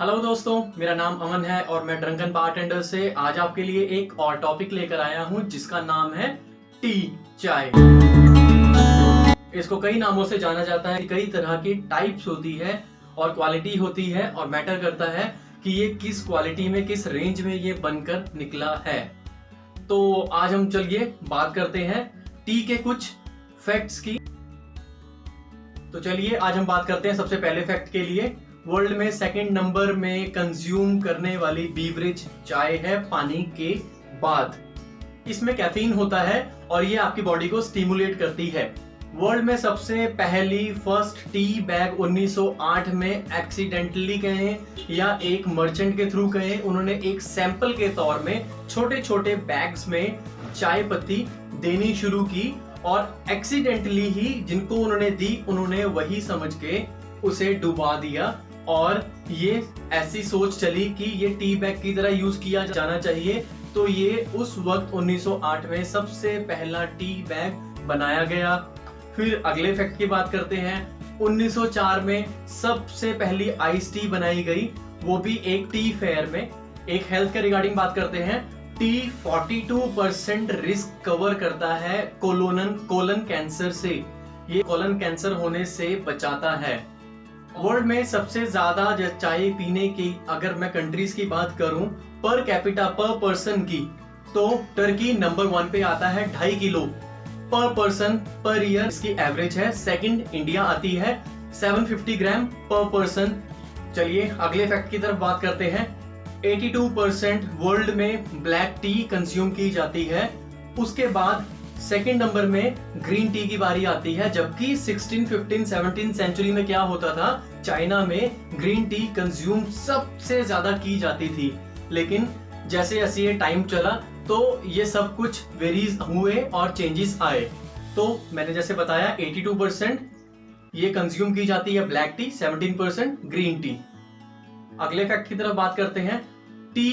Hello दोस्तों, मेरा नाम अमन है और मैं ड्रंकन बारटेंडर से आज आपके लिए एक और टॉपिक लेकर आया हूं जिसका नाम है टी, चाय। इसको कई नामों से जाना जाता है। कई तरह की टाइप्स होती है और क्वालिटी होती है और मैटर करता है कि ये किस क्वालिटी में, किस रेंज में ये बनकर निकला है। तो आज हम चलिए बात करते हैं टी के कुछ फैक्ट्स की। तो चलिए आज हम बात करते हैं सबसे पहले फैक्ट के लिए। वर्ल्ड में सेकंड नंबर में कंज्यूम करने वाली बीवरेज चाय है पानी के बाद। इसमें कैफीन होता है और ये आपकी बॉडी को स्टिमुलेट करती है। वर्ल्ड में सबसे पहली फर्स्ट टी बैग 1908 में एक्सीडेंटली कहें या एक मर्चेंट के थ्रू कहें, उन्होंने एक सैंपल के तौर में छोटे छोटे बैग्स में चाय पत्ती देनी शुरू की और एक्सीडेंटली ही जिनको उन्होंने दी उन्होंने वही समझ के उसे डुबा दिया और ये ऐसी सोच चली कि ये टी बैग की तरह यूज किया जाना चाहिए। तो ये उस वक्त 1908 में सबसे पहला टी बैग बनाया गया। फिर अगले फैक्ट की बात करते हैं। 1904 में सबसे पहली आइस टी बनाई गई, वो भी एक टी फेयर में। एक हेल्थ के रिगार्डिंग बात करते हैं। टी 42% रिस्क कवर करता है कोलन कैंसर से। ये कोलन कैंसर होने से बचाता है। वर्ल्ड में सबसे ज्यादा चाय पीने की अगर मैं कंट्रीज की बात करूं पर कैपिटा पर पर्सन की, तो टर्की नंबर 1 पे आता है 2.5 किलो पर पर्सन पर ईयर इसकी एवरेज है। सेकंड इंडिया आती है 750 ग्राम पर पर्सन। चलिए अगले फैक्ट की तरफ बात करते हैं। 82% वर्ल्ड में ब्लैक टी कंज्यूम की जाती है। उसके बाद सेकंड नंबर में ग्रीन टी की बारी आती है, जबकि 16, 15, 17 सेंचुरी में क्या होता था, चाइना में ग्रीन टी कंज्यूम सबसे ज्यादा की जाती थी। लेकिन जैसे जैसे ये टाइम चला तो ये सब कुछ वेरीज हुए और चेंजेस आए। तो मैंने जैसे बताया 82% ये कंज्यूम की जाती है ब्लैक टी, 17% ग्रीन टी। अगले फैक्ट की तरफ बात करते हैं। टी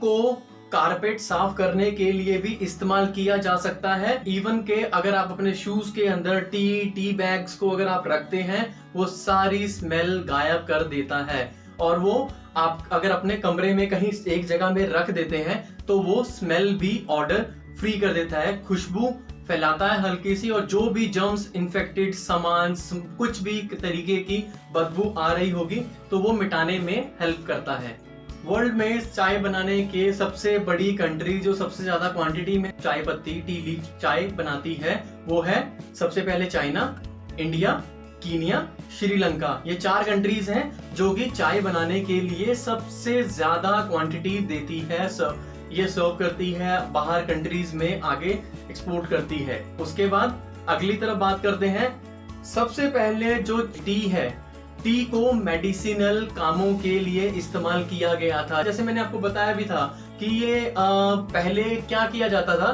को कारपेट साफ करने के लिए भी इस्तेमाल किया जा सकता है। इवन के अगर आप अपने शूज के अंदर टी बैग्स को अगर आप रखते हैं, वो सारी स्मेल गायब कर देता है। और वो आप अगर अपने कमरे में कहीं एक जगह में रख देते हैं तो वो स्मेल भी ऑर्डर फ्री कर देता है, खुशबू फैलाता है हल्की सी, और जो भी जर्म्स, इन्फेक्टेड सामान, कुछ भी तरीके की बदबू आ रही होगी तो वो मिटाने में हेल्प करता है। वर्ल्ड में चाय बनाने के सबसे बड़ी कंट्री जो सबसे ज्यादा क्वांटिटी में चाय पत्ती, टी लीफ चाय बनाती है, वो है सबसे पहले चाइना, इंडिया, कीनिया, श्रीलंका। ये 4 कंट्रीज हैं जो कि चाय बनाने के लिए सबसे ज्यादा क्वांटिटी देती है। ये सर्व करती है बाहर कंट्रीज में, आगे एक्सपोर्ट करती है। उसके बाद अगली तरफ बात करते हैं। सबसे पहले जो टी है, टी को मेडिसिनल कामों के लिए इस्तेमाल किया गया था। जैसे मैंने आपको बताया भी था कि ये पहले क्या किया जाता था,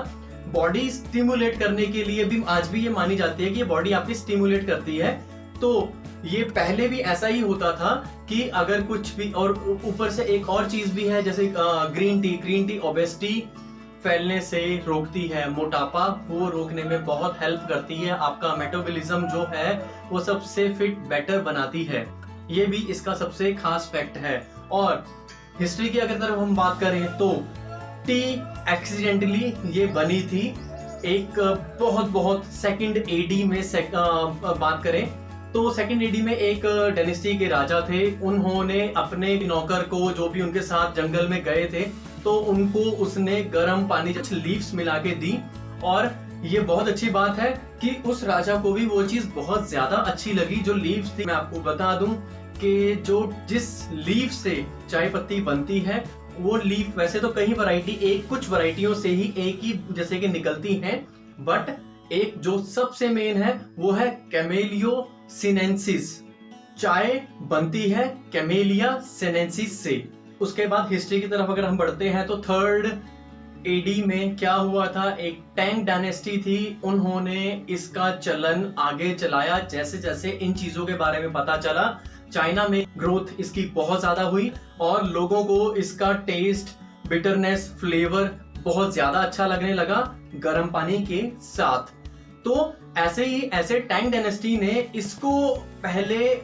बॉडी स्टिमुलेट करने के लिए भी आज भी ये मानी जाती है कि ये बॉडी आपकी स्टिमुलेट करती है। तो ये पहले भी ऐसा ही होता था कि अगर कुछ भी, और ऊपर से एक और चीज भी है जैसे ग्रीन टी ओबेसिटी फैलने से रोकती है, मोटापा वो रोकने में बहुत हेल्प करती है। आपका मेटाबॉलिज्म जो है वो सबसे फिट बेटर बनाती है। ये भी इसका सबसे खास फैक्ट है। और हिस्ट्री की अगर तरफ हम बात करें तो टी एक्सीडेंटली ये बनी थी एक बहुत सेकंड एडी में बात करें तो सेकंड एडी में एक डायनेस्टी के राजा थे। उन्होंने अपने नौकर को, जो भी उनके साथ जंगल में गए थे, तो उनको उसने गर्म पानी लीव्स मिला के दी। और ये बहुत अच्छी बात है कि उस राजा को भी वो चीज बहुत ज्यादा अच्छी लगी जो लीव्स थी। मैं आपको बता दूं कि जिस लीफ से चाय पत्ती बनती है, वो लीफ वैसे तो कई वैरायटी, कुछ वैरायटियों से ही एक ही जैसे कि निकलती हैं, बट एक जो सबसे मेन है वो है कैमेलिया सिनेंसिस। चाय बनती है कैमेलिया सिनेंसिस से। उसके बाद हिस्ट्री की तरफ अगर हम बढ़ते हैं तो 3rd एडी में क्या हुआ था, एक टैंग डायनेस्टी थी, उन्होंने इसका चलन आगे चलाया। जैसे जैसे इन चीजों के बारे में पता चला, चाइना में ग्रोथ इसकी बहुत ज्यादा हुई और लोगों को इसका टेस्ट, बिटरनेस, फ्लेवर बहुत ज्यादा अच्छा लगने लगा गर्म पानी के साथ। तो ऐसे टैंग डायनेस्टी ने इसको पहले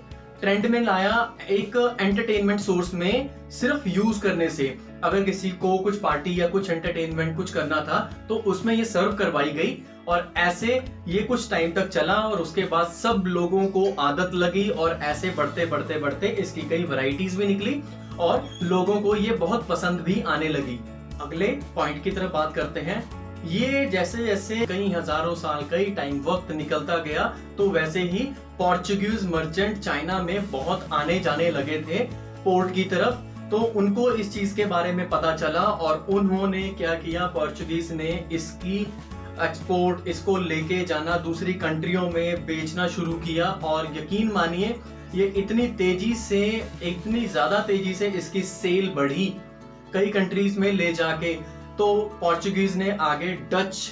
ट्रेंड में लाया एक एंटरटेनमेंट सोर्स में सिर्फ यूज करने से। अगर किसी को कुछ पार्टी या कुछ एंटरटेनमेंट कुछ करना था तो उसमें ये सर्व करवाई गई और ऐसे ये कुछ टाइम तक चला और उसके बाद सब लोगों को आदत लगी और ऐसे बढ़ते बढ़ते बढ़ते इसकी कई वैरायटीज भी निकली और लोगों को ये बहुत पसंद भी आने लगी। अगले पॉइंट की तरफ बात करते हैं। ये जैसे जैसे कई हजारों साल कई टाइम वक्त निकलता गया तो वैसे ही पोर्चुगीज मर्चेंट चाइना में बहुत आने जाने लगे थे पोर्ट की तरफ। तो उनको इस चीज के बारे में पता चला और उन्होंने क्या किया, पोर्चुगीज ने इसकी एक्सपोर्ट, इसको लेके जाना दूसरी कंट्रियों में बेचना शुरू किया और यकीन मानिए ये इतनी ज्यादा तेजी से इसकी सेल बढ़ी कई कंट्रीज में ले जाके। तो पोर्चुगीज ने आगे डच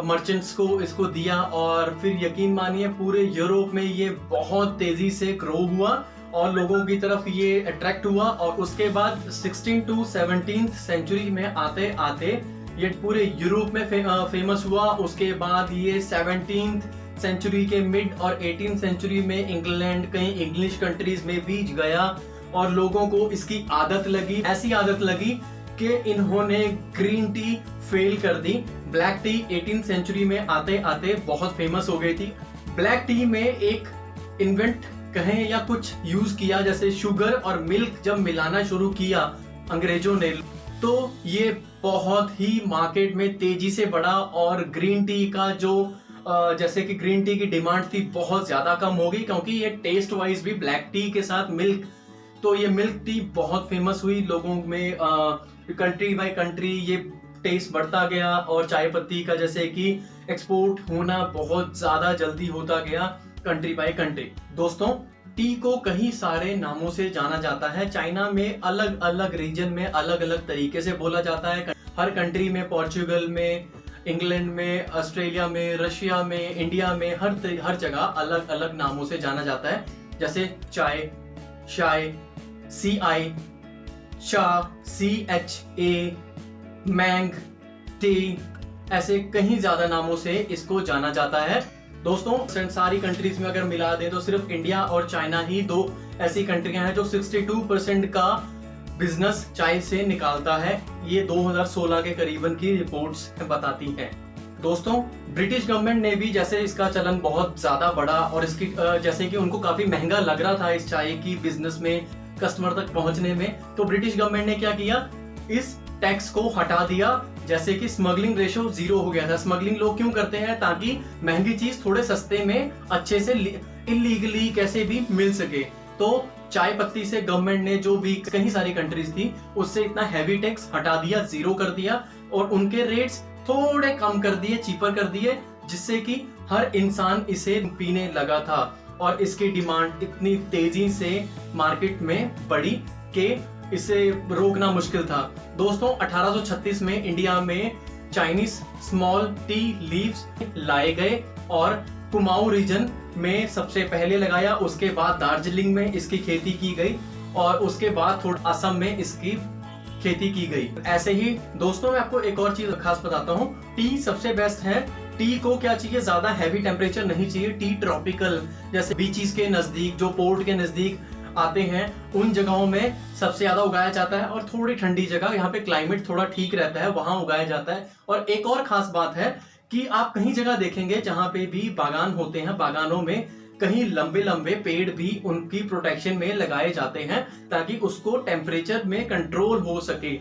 मर्चेंट्स को इसको दिया और फिर यकीन मानिए पूरे यूरोप में ये बहुत तेजी से ग्रो हुआ और लोगों की तरफ ये अट्रैक्ट हुआ। और उसके बाद 16 to 17th सेंचुरी में आते आते ये पूरे यूरोप में फेमस हुआ। उसके बाद ये 17th सेंचुरी के मिड और 18th सेंचुरी में इंग्लैंड, कई इंग्लिश कंट्रीज में भी गया और लोगों को इसकी आदत लगी। ऐसी आदत लगी कि इन्होंने ग्रीन टी फेल कर दी। ब्लैक टी 18th सेंचुरी में आते आते बहुत फेमस हो गई थी। ब्लैक टी में एक इन्वेंट कहें या कुछ यूज किया, जैसे शुगर और मिल्क जब मिलाना शुरू किया अंग्रेजों ने तो ये बहुत ही मार्केट में तेजी से बढ़ा और ग्रीन टी का जो जैसे कि ग्रीन टी की डिमांड थी बहुत ज्यादा कम हो गई क्योंकि ये टेस्ट वाइज भी ब्लैक टी के साथ मिल्क, तो ये मिल्क टी बहुत फेमस हुई लोगों में। कंट्री बाय कंट्री ये टेस्ट बढ़ता गया और चाय पत्ती का जैसे कि एक्सपोर्ट होना बहुत ज्यादा जल्दी होता गया कंट्री बाय कंट्री। दोस्तों, टी को कई सारे नामों से जाना जाता है। चाइना में अलग अलग रीजन में अलग अलग तरीके से बोला जाता है। हर कंट्री में, पोर्चुगल में, इंग्लैंड में, ऑस्ट्रेलिया में, रशिया में, इंडिया में, हर जगह अलग अलग नामों से जाना जाता है। जैसे चाय, शाय, CI, चा, CHA, मैंग, टी, ऐसे कहीं ज्यादा नामों से इसको जाना जाता है। दोस्तों, सारी कंट्रीज में अगर मिला दें तो सिर्फ इंडिया और चाइना ही दो ऐसी कंट्रियां हैं जो 62% का बिजनेस चाय से निकालता है। ये 2016 के करीबन की रिपोर्ट्स बताती हैं। दोस्तों, ब्रिटिश गवर्नमेंट ने भी जैसे इसका चलन बहुत ज्यादा बढ़ा और इसकी जैसे कि उनको काफी महंगा लग रहा था इस चाय की बिजनेस में कस्टमर तक पहुंचने में, तो ब्रिटिश गवर्नमेंट ने क्या किया, इस टैक्स को हटा दिया। जैसे कि स्मगलिंग रेशो 0 हो गया था। स्मगलिंग लोग क्यों करते हैं, ताकि महंगी चीज थोड़े सस्ते में अच्छे से इलीगली कैसे भी मिल सके। तो चाय पत्ती से गवर्नमेंट ने जो भी कई सारी कंट्रीज थी उससे इतना हैवी टैक्स हटा दिया, 0 कर दिया और उनके रेट्स थोड़े कम कर दिए, चीपर कर दिए, जिससे कि हर इंसान इसे पीने लगा था और इसकी डिमांड इतनी तेजी से मार्केट में बढ़ी कि इसे रोकना मुश्किल था। दोस्तों, 1836 में इंडिया में चाइनीज स्मॉल टी लीव्स लाए गए और कुमाऊं रीजन में सबसे पहले लगाया। उसके बाद दार्जिलिंग में इसकी खेती की गई और उसके बाद थोड़ा असम में इसकी खेती की गई। ऐसे ही दोस्तों, मैं आपको एक और चीज खास बताता हूँ। टी सबसे बेस्ट है। टी को क्या चाहिए, ज्यादा हैवी टेम्परेचर नहीं चाहिए। टी ट्रॉपिकल, जैसे बीचीज के नजदीक, जो पोर्ट के नजदीक आते हैं, उन जगहों में सबसे ज्यादा उगाया जाता है और थोड़ी ठंडी जगह, यहाँ पे क्लाइमेट थोड़ा ठीक रहता है, वहां उगाया जाता है। और एक और खास बात है कि आप कहीं जगह देखेंगे जहां पे भी बागान होते हैं, बागानों में कहीं लंबे लंबे पेड़ भी उनकी प्रोटेक्शन में लगाए जाते हैं ताकि उसको टेम्परेचर में कंट्रोल हो सके।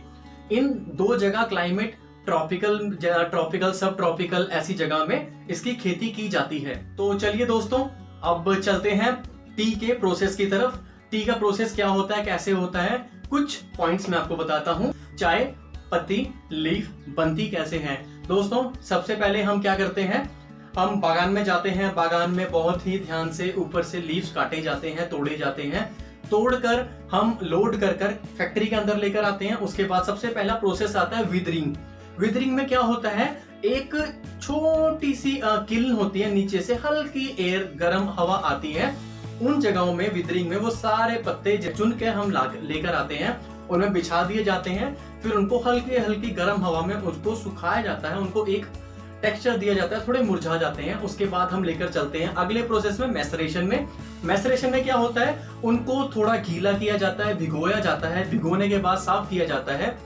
इन दो जगह क्लाइमेट ट्रॉपिकल सब ट्रॉपिकल ऐसी जगह में इसकी खेती की जाती है। तो चलिए दोस्तों, अब चलते हैं टी के प्रोसेस की तरफ। टी का प्रोसेस क्या होता है, कैसे होता है, कुछ पॉइंट्स मैं आपको बताता हूँ। चाय पत्ती लीफ बनती कैसे है। दोस्तों, सबसे पहले हम क्या करते हैं, हम बागान में जाते हैं। बागान में बहुत ही ध्यान से ऊपर से लीव्स काटे जाते हैं, तोड़े जाते हैं। तोड़कर हम लोड कर फैक्ट्री के अंदर लेकर आते हैं। उसके बाद सबसे पहला प्रोसेस आता है विदरिंग। विदरिंग में क्या होता है, एक छोटी सी किल्न होती है, नीचे से हल्की एयर गर्म हवा आती है। उन जगहों में विदरिंग में वो सारे पत्ते चुन के हम लेकर आते हैं, उनमें बिछा दिए जाते हैं। फिर उनको हल्की हल्की गर्म हवा में उसको सुखाया जाता है। उनको एक टेक्सचर दिया जाता है, थोड़े मुरझा जाते हैं। उसके बाद हम लेकर चलते हैं अगले प्रोसेस में, मैसरेशन में। मैसरेशन में क्या होता है, उनको थोड़ा गीला किया जाता है, भिगोया जाता है, भिगोने के बाद साफ किया जाता है।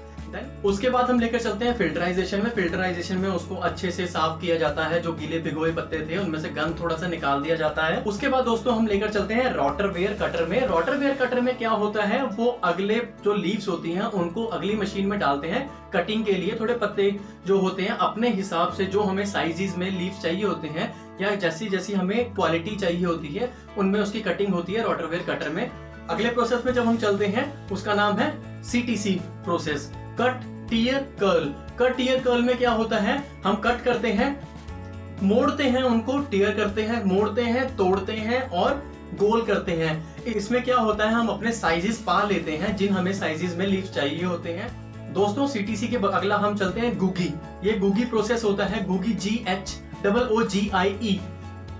उसके बाद हम लेकर चलते हैं फिल्टराइजेशन में। फिल्टराइजेशन में उसको अच्छे से साफ किया जाता है, जो गीले भिगोए पत्ते थे उनमें से गंद थोड़ा सा निकाल दिया जाता है। उसके बाद दोस्तों हम लेकर चलते हैं रोटरवेयर कटर में। रोटरवेयर कटर में क्या होता है, वो अगले जो लीव्स होती हैं उनको अगली मशीन में डालते हैं कटिंग के लिए। थोड़े पत्ते जो होते हैं अपने हिसाब से, जो हमें साइजेस में लीव्स चाहिए होते हैं या जैसी जैसी हमें क्वालिटी चाहिए होती है, उनमें उसकी कटिंग होती है रोटरवेयर कटर में। अगले प्रोसेस में जब हम चलते हैं उसका नाम है CTC process, cut tear curl. Cut tear curl में क्या होता है, हम कट करते हैं, मोड़ते हैं, उनको टीयर करते हैं, मोड़ते हैं, तोड़ते हैं और गोल करते हैं। इसमें क्या होता है, हम अपने साइजेस पा लेते हैं जिन हमें साइजेस में लीफ चाहिए होते हैं। दोस्तों CTC के अगला हम चलते हैं गुगी। ये गुगी प्रोसेस होता है, गुगी GHOOGIE।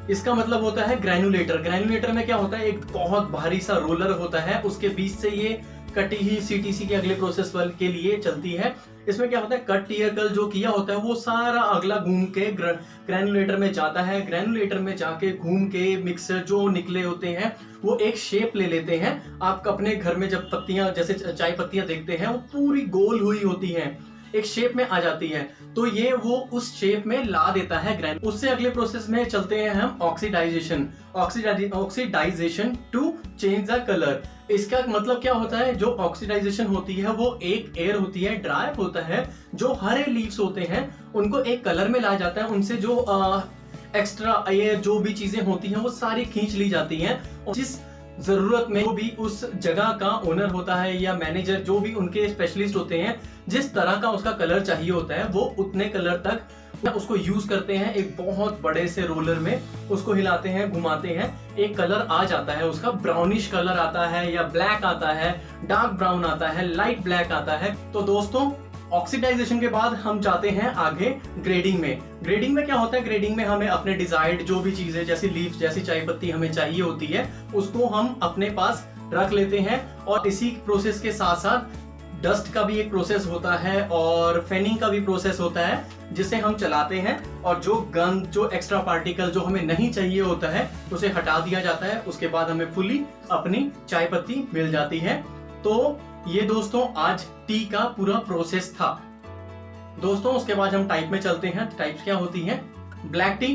इसका मतलब होता है ग्रैनुलेटर। ग्रैनुलेटर में क्या होता है, एक बहुत भारी सा रोलर होता है, उसके बीच से ये कटी ही CTC के अगले प्रोसेस के लिए चलती है। इसमें क्या होता है, कट टीयर कर्ल जो किया होता है वो सारा अगला घूम के ग्रैनुलेटर में जाता है। ग्रैनुलेटर में जाके घूम के मिक्सर जो निकले होते हैं वो एक शेप ले लेते हैं। आप अपने घर में जब पत्तियां, जैसे चाय पत्तियां देखते हैं, वो पूरी गोल हुई होती हैं, एक शेप में आ जाती है, तो ये वो उस शेप में ला देता है ग्रैन। उससे अगले प्रोसेस में चलते हैं हम oxidisation. Oxidisation to change the colour. इसका मतलब क्या होता है, जो ऑक्सीडाइजेशन होती है वो एक एयर होती है, ड्राई होता है, जो हरे लीव्स होते हैं उनको एक कलर में लाया जाता है। उनसे जो एक्स्ट्रा एयर जो भी चीजें होती हैं वो सारी खींच ली जाती हैं। जिस जरूरत में जो भी उस जगह का ओनर होता है या मैनेजर, जो भी उनके स्पेशलिस्ट होते हैं, जिस तरह का उसका कलर चाहिए होता है वो उतने कलर तक उसको यूज करते हैं। एक बहुत बड़े से रोलर में उसको हिलाते हैं, घुमाते हैं, एक कलर आ जाता है, उसका ब्राउनिश कलर आता है या ब्लैक आता है, डार्क ब्राउन आता है, लाइट ब्लैक आता है। तो दोस्तों ऑक्सीडाइजेशन के बाद हम जाते हैं आगे ग्रेडिंग में। ग्रेडिंग में क्या होता है, ग्रेडिंग में हमें अपने डिजायर्ड जो भी चीजें, जैसी लीफ, जैसी चाय पत्ती हमें चाहिए होती है, उसको हम अपने पास रख लेते हैं। और इसी प्रोसेस के साथ साथ डस्ट का भी एक प्रोसेस होता है और फैनिंग का भी प्रोसेस होता है, जिसे हम चलाते हैं और जो गंद, जो एक्स्ट्रा पार्टिकल जो हमें नहीं चाहिए होता है उसे हटा दिया जाता है। उसके बाद हमें फुली अपनी चाय पत्ती मिल जाती है। तो ये दोस्तों आज टी का पूरा प्रोसेस था। दोस्तों उसके बाद हम टाइप में चलते हैं। टाइप्स क्या होती हैं, black T,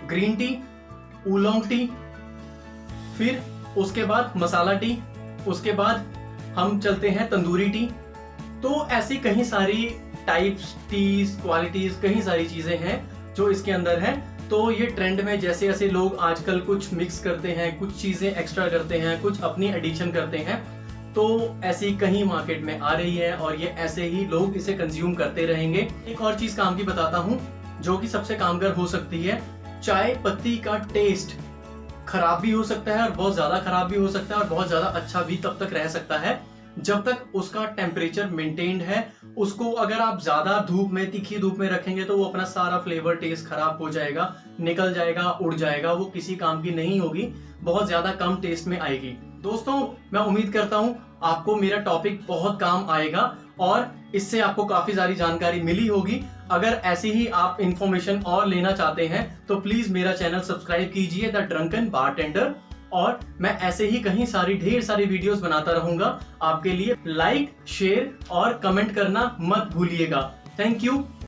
green tea, oolong tea, फिर उसके बाद मसाला टी, उसके बाद हम चलते हैं तंदूरी टी। तो ऐसी कई सारी टाइप्स, टीज, क्वालिटीज, कई सारी चीजें हैं जो इसके अंदर है। तो ये ट्रेंड में जैसे जैसे लोग आजकल कुछ मिक्स करते हैं, कुछ चीजें एक्स्ट्रा करते हैं, कुछ अपनी एडिशन करते हैं, तो ऐसी कहीं मार्केट में आ रही है और ये ऐसे ही लोग इसे कंज्यूम करते रहेंगे। एक और चीज काम की बताता हूँ जो कि सबसे कामगार हो सकती है। चाय पत्ती का टेस्ट खराब भी हो सकता है और बहुत ज्यादा खराब भी हो सकता है और बहुत ज्यादा अच्छा भी तब तक रह सकता है जब तक उसका टेम्परेचर मेंटेन्ड है। उसको अगर आप ज्यादा धूप में, तीखी धूप में रखेंगे तो वो अपना सारा फ्लेवर, टेस्ट खराब हो जाएगा, निकल जाएगा, उड़ जाएगा, वो किसी काम की नहीं होगी, बहुत ज्यादा कम टेस्ट में आएगी। दोस्तों मैं उम्मीद करता हूं आपको मेरा टॉपिक बहुत काम आएगा और इससे आपको काफी सारी जानकारी मिली होगी। अगर ऐसी ही आप इंफॉर्मेशन और लेना चाहते हैं तो प्लीज मेरा चैनल सब्सक्राइब कीजिए, द ड्रंकन बारटेंडर, और मैं ऐसे ही कहीं सारी ढेर सारी वीडियोस बनाता रहूंगा आपके लिए। लाइक, शेयर और कमेंट करना मत भूलिएगा। Thank you.